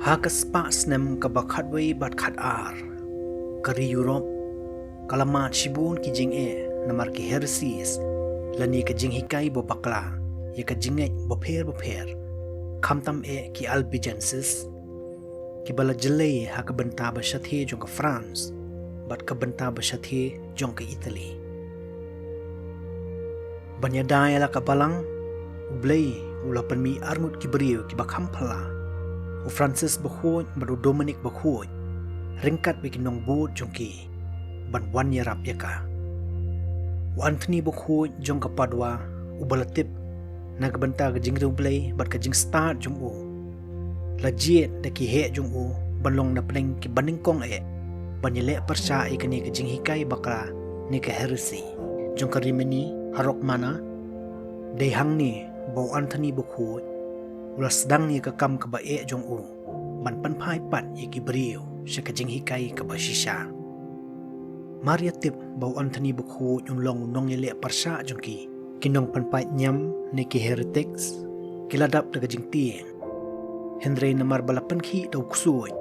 Hakas pas nem kabakhatway bat khat ar. Kari Europe, kalamat shibun ki jing namar ki hersis, lani ka jing hikai bo bakla, ya ka jingay bo pher, kamtam ki albigensis, ki bala jelay ha ka benta ba shathe jong ka France, bat ka benta ba shathe jong ka Italy. Banyadaya la ka balang, ublay ulapan mi armut ki beriu ki bakham pala, u Francis bakhoy badu Dominic bakhoy, ringkat bikinong bud jong ki, ban wan yarap yaka. U Anthony bakhoy jong ka Padua, u balatip, nagbanta ka jing rublay bat ka jing start jong u. Lajiet da ki he jong u, banlong na pening ki baningkong banyele persya ikani ka jing hikai bakla ni ka heresy. Jong ka rimeni harok mana, dayhang ni bau Anthony bakhoy, ulas dang ni ka kam ka ba jong u, ban panpai pat iki beriu, siya ka jing hikai ka ba shisha. Maria tip bau Anthony bakhoy yung long nong yele persya jong ki, kinong panpai nyam ni ki heretics, kiladap da ka jing tieng. Henry namar balapan ki daw kusuy,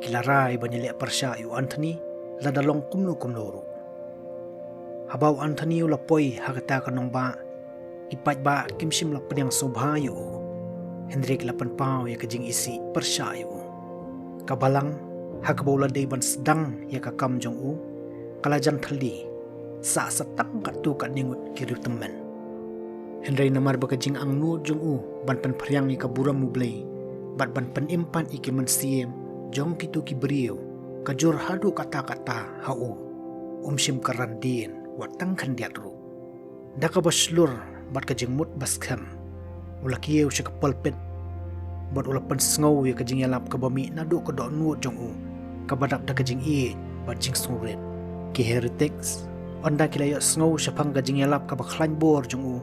kilaray banyele persya yu Anthony, ladalong kumno. Habaw Anthony ulapoy hakata ka nong ba, ipat ba kimsim lapan yang sobhayo, Henry kilapan pao ya kajing isi persyayo. Kabalang hakabaw laday ban sedang ya kakam jong u, kalajan thali, sa satang katu kaningut kiriw temen. Henry namar ba kajing ang nu jong u, ban panparyang ya kaburam mublay, bat ban panimpan ikiman siyem, jong kitu kiberiw, kajur hadu kata-kata hau, umsim karandin, watang kandiat ru. Daka baslur bat kajing mut baskam, ulakiyew siya kapalpit, bat ulapan sengaw ya kajing yalap kabami nado kadok nuot jong u, kabadak da kajing bat jing surit. Ki heretics, anda kilayo sengaw siya pang kajing yalap kabaklan bor jong u,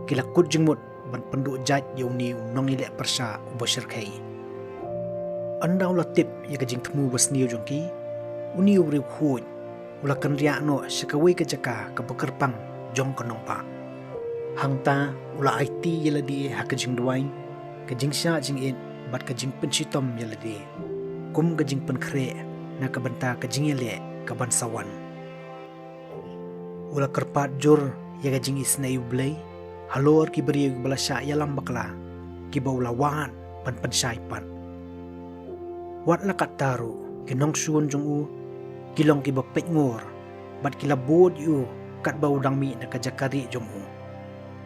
kilakut jing mut, ban penduk jat yaw ni nong ilek persya ubasir kay. Anda ulatip ya kajing temu basniyo jong ki, uni uriw huj, ulakan riak no siya kaway kajaka kabakarpang jong kanong pa. Hangta ula IT yaladi ha kajing duwain, kajing siya jing bat kajing pensitom yaladi, kum kajing penkre na kabanta kajing yale kabansawan. Ula kerpat jur ya kajing isna yublay, halor ki beriyo bala siya yalam bakla, ki baulawan pan pansaypan. Wat lakat taru, kinong suon jong u, kilong ki bapet ngor, bat kilabod yu kat baudang mi na kajakari jong u.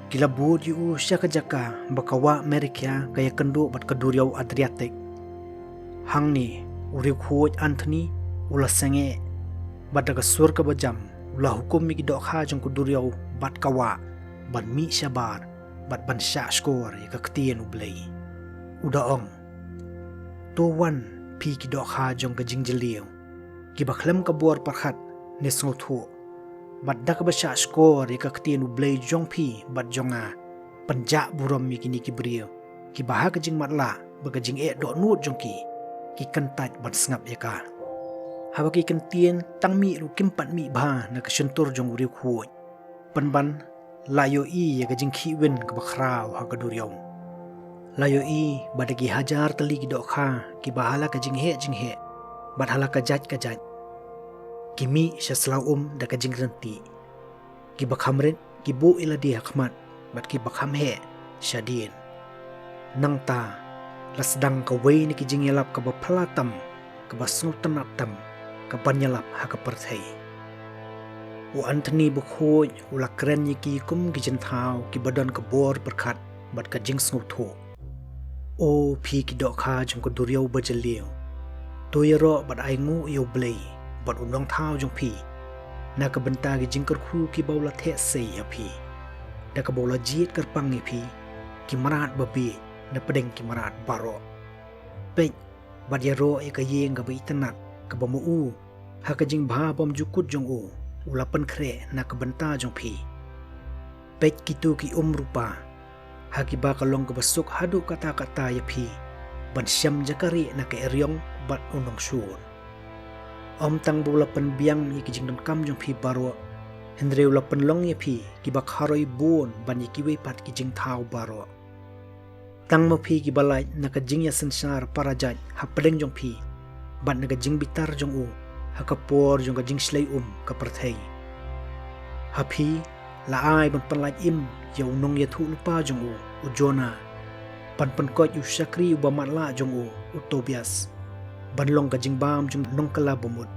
Kilabod yu siya kajaka bakawa Amerika kaya kendo bat kaduryaw Adriatic. Hang ni uriw huwaj Anthony ula senge bat dagasur ka bajam ula hukum mi kidok ha jong kuduryaw bat kawa ban mi siya bar bat ban siya skor ya kaktiyan ublay. Udaong tuwan pi kidok ha jong kajing jeliw kibaklam kabuar parhat nesngot hu bat dak ba siya skor ya kaktiyan ublay jong pi bat jonga panjak buram mi kini kibriyo kibaha kajing matla bagajing do nuot jong ki kantat bat sngap ya ka. Haba ki kantien tang mi ru kimpat mi ba na kasuntur jong uriw huwaj. Panban layo ya kajing kiwin kabakraw ha kaduryaw. Layo badagi hajar tali kidok ha kibahala kajing he bat hala kajat kimi siya slaw da kajing renti kibakhamrit kibu iladi hakmat bat kibakham he siya din nang ta lasdang kaway ni kijing yalap kabapalatam kabasnutan atam kabanyalap hakaparthay. U Anthony bakhoy ula kren yiki kum kijenthaw kibadan kabor perkat bat kajing snutho. O pi kidok ha jong kaduryaw bajaliw. Tuyaro bat aingu yaw blay bat unong thaw jong pi. Na kabanta kijing karku kibawla the say ya pi. Da kabawla jiet karpang ni pi kimarat babi na pedeng kimarat baro. Pek bat yaro ikayeng gabai tanat kabamuu ha kajing bha bam jukut jong u. Ulapan kre na kabanta jong pi. Pek kitu ki rupa. Hakiba kalong kabasuk hadu kata-kata ya pi. Ban siyam jakari na kaeryong bat unong suon. Tang bulapan biang ni kijing kam jong pi baro. Henry ulapan long ya pi kibak haroy buon ban yikiwe pat kijing tao baro. tang mapi ki balai nakajing ya sensar parajat hapadeng jong pi bat nakajing bitar jong u hakapor jong kajing slay kaperthei hapi laai ban panlai im yau nong ya thu lupa jong u ujona pan kot yu syakri u bamat la jong u Tobias ban long kajing bam jong nong kala bomut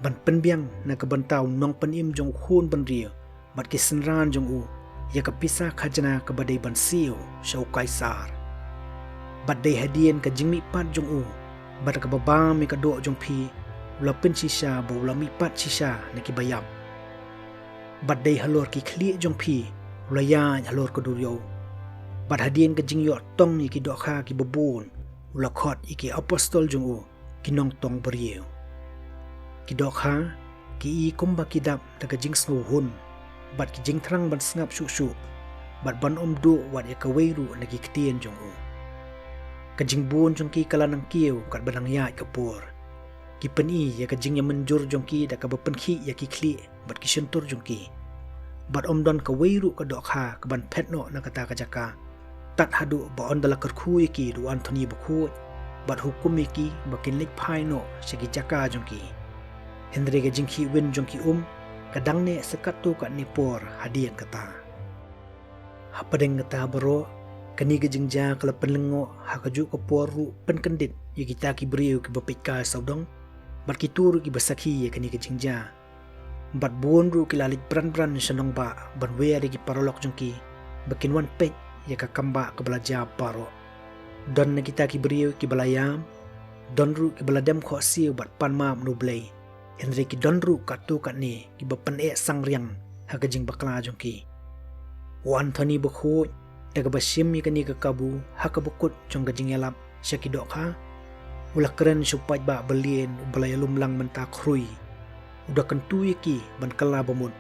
ban penbiang na kabantau nong panim jong khun ban ria bat ki senran jong u ya kapisa khajana kabadai ban siu syau kaisar bat dei hadien kajing mi pat jong u bat ka babam mi kadok jong pi ula pen sisa bo ula mi pat sisa na ki bayam bat dei halor ki khli jong pi ula ya halor ko duryo bat hadien kajing yo tong ni ki dokha ki babun ula khot iki apostol jong u kinong tong berieu ki dokha ki i kumba kidap da kajing snu hun bat ki jing thrang ban sngap shu bat ban du wat ya kaweiru na ki ktien jong u kajing bun jong ki kalanang kieu kat banang ya kapur ki peni ya kajing ya menjur jong ki da ka bapenkhi ya ki khli bat ki sentur jong ki bat don kaweiru ka dokha ka ban phetno na kata ka jaka tat hadu ba on dala karkhu ki du Anthony bakhu bat hukum ki bakin lik phaino segi jaka jong ki Henry ga jingki win jong ki kadang ne sekatu kat nipor hadian kata hapadeng kata bro kani ga jingja kala penlengo hakaju ko poru penkendit ye kita ki beriu ki bapika saudong bat ki turu ki basakhi ye kani ga jingja bat bun ru ki lalit bran senong ba ban we ari ki parolok jong ki bakin wan pek ye ka kamba ka belaja paro don ne kita ki beriu ki balayam don ru ki baladem kho siu bat pan ma nublei Henry ki donru katu kat ni ki bapan sang riang hakajing bakla jong ki wan thani bakhu daga basim mi kani ka kabu hakabukut jong gajing yalap syaki dokha ula keren supai ba belien balaya lumlang menta khrui udah kentu ki ban kala bamun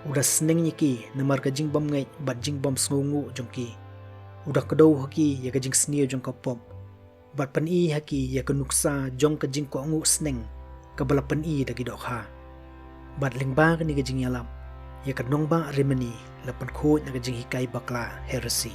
udah seneng ki namar gajing bam ngai bat jing bam sngungu jong ki udah kedau haki ya gajing snia jong kapop bat pan i haki ya kenuksa jong kajing ko ngu sneng kabalapan i dagi dokha bat lingba kani gajing yalap ya kanong ba remani lapan khoj na gajing hikai bakla heresy